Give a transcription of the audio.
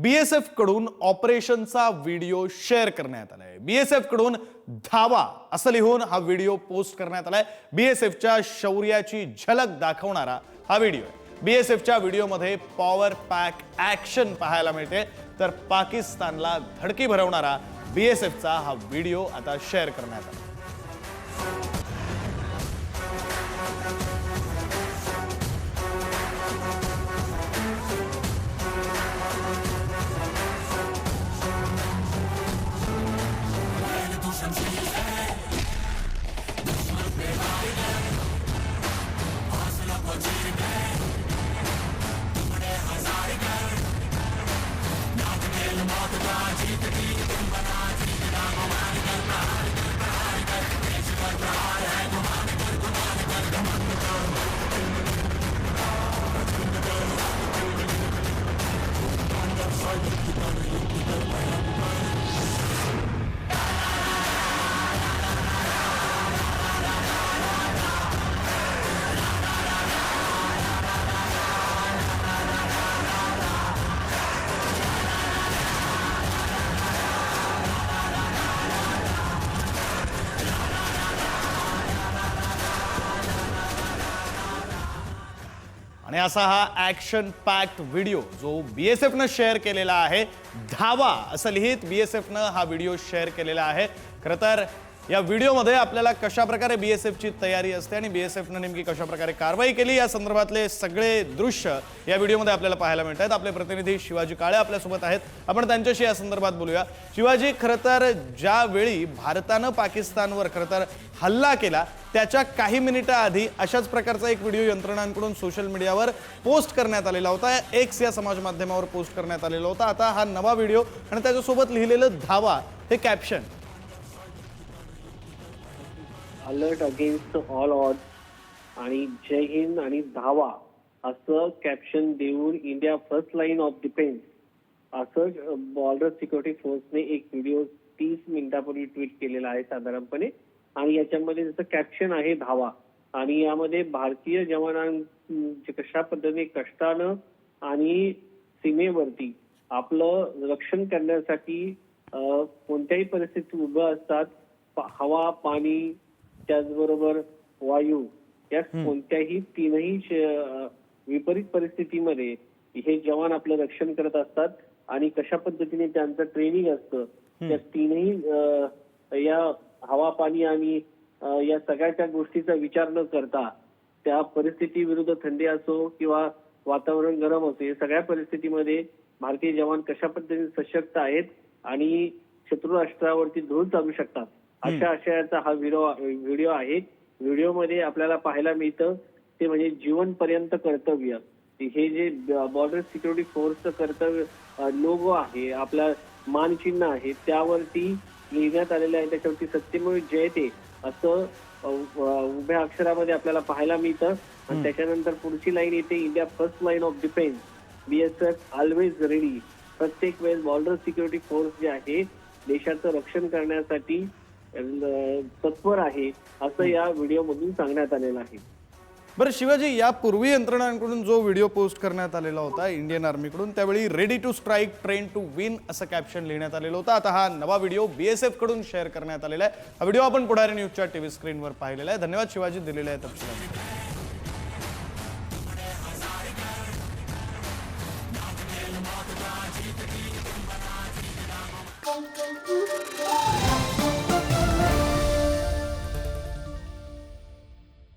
BSF कडून ऑपरेशनचा video share करण्यात आलाय। बीएसएफ कडून धावा असं लिहून हा व्हिडिओ पोस्ट करण्यात आलाय। बीएसएफच्या शौर्याची झलक दाखवणारा हा व्हिडिओ आहे। बीएसएफच्या व्हिडिओमध्ये पॉवर पॅक ॲक्शन पाहायला मिळते, तर पाकिस्तानला धडकी भरवणारा बीएसएफचा हा व्हिडिओ आता शेअर करण्यात आला। आणि असा हा ॲक्शन पॅक्ड व्हिडिओ जो बीएसएफनं शेअर केलेला आहे। धावा असं लिहित बीएसएफनं हा व्हिडिओ शेअर केलेला आहे। खरं तर या व्हिडिओमध्ये आपल्याला कशा प्रकारे बीएसएफची तयारी असते आणि बीएसएफनं नेमकी कशा प्रकारे कारवाई केली या संदर्भातले सगळे दृश्य या व्हिडिओमध्ये आपल्याला पाहायला मिळतात। आपले प्रतिनिधी शिवाजी काळे आपल्यासोबत आहेत, आपण त्यांच्याशी या संदर्भात बोलूया। शिवाजी, खरं तर ज्यावेळी भारतानं पाकिस्तानवर खरं तर हल्ला केला त्याच्या काही मिनिटांआधी अशाच प्रकारचा एक व्हिडिओ यंत्रणांकडून सोशल मीडियावर पोस्ट करण्यात आलेला होता। एक्स या समाज माध्यमावर पोस्ट करण्यात आलेला होता। आता हा नवा व्हिडिओ आणि त्याच्यासोबत लिहिलेलं धावा हे caption, alert against all odds आणि जय हिंद आणि धावा असं कॅप्शन देऊन India first line of defence असं बॉर्डर सिक्युरिटी फोर्सने एक व्हिडिओ 30 मिनिटांपूर्वी ट्विट केलेला आहे साधारणपणे। आणि याच्यामध्ये जसं कॅप्शन आहे धावा, आणि यामध्ये भारतीय जवानांचे कशा पद्धतीने कष्टानं आणि सीमेवरती आपलं रक्षण करण्यासाठी कोणत्याही परिस्थितीत उभं असतात, हवा पाणी त्याचबरोबर वायू या कोणत्याही तीनही विपरीत परिस्थितीमध्ये हे जवान आपलं रक्षण करत असतात आणि कशा पद्धतीने त्यांचं ट्रेनिंग असतं त्या तीनही या हवा पाणी आणि या सगळ्या गोष्टीचा विचार न करता त्या परिस्थिती विरुद्ध थंडी असो किंवा वातावरण गरम असो या सगळ्या परिस्थितीमध्ये भारतीय जवान कशा पद्धतीने सशक्त आहेत आणि शत्रू राष्ट्रावरती धूळ चालू शकतात अशा आशयाचा हा व्हिडिओ आहे। व्हिडिओमध्ये आपल्याला पाहायला मिळतं ते म्हणजे जीवनपर्यंत कर्तव्य, हे जे बॉर्डर सिक्युरिटी फोर्सचं कर्तव्य लोगो आहे, आपला मानचिन्ह आहे, त्यावरती लिहिण्यात आलेलं आहे। त्याच्यावरती सत्यमेव जयते असं उभ्या अक्षरामध्ये आपल्याला पाहायला मिळतं। आणि त्याच्यानंतर पुढची लाईन येते, India first line of defence, BSF always ready. प्रत्येक वेळेस बॉर्डर सिक्युरिटी फोर्स जे आहे देशाचं रक्षण करण्यासाठी तत्पर आहे असं या व्हिडिओमधून सांगण्यात आलेलं आहे। बरं शिवाजी, यापूर्वी यंत्रणांकडून जो व्हिडिओ पोस्ट करण्यात आलेला होता इंडियन आर्मीकडून, त्यावेळी ready to strike train to win असं कॅप्शन लिहिण्यात आलेलं होतं। आता हा नवा व्हिडिओ बीएसएफ कडून शेअर करण्यात आलेला आहे। हा व्हिडिओ आपण पुढारी न्यूजच्या टीव्ही स्क्रीनवर पाहिलेला आहे। धन्यवाद शिवाजी दिलेल्या तपशिलांसाठी।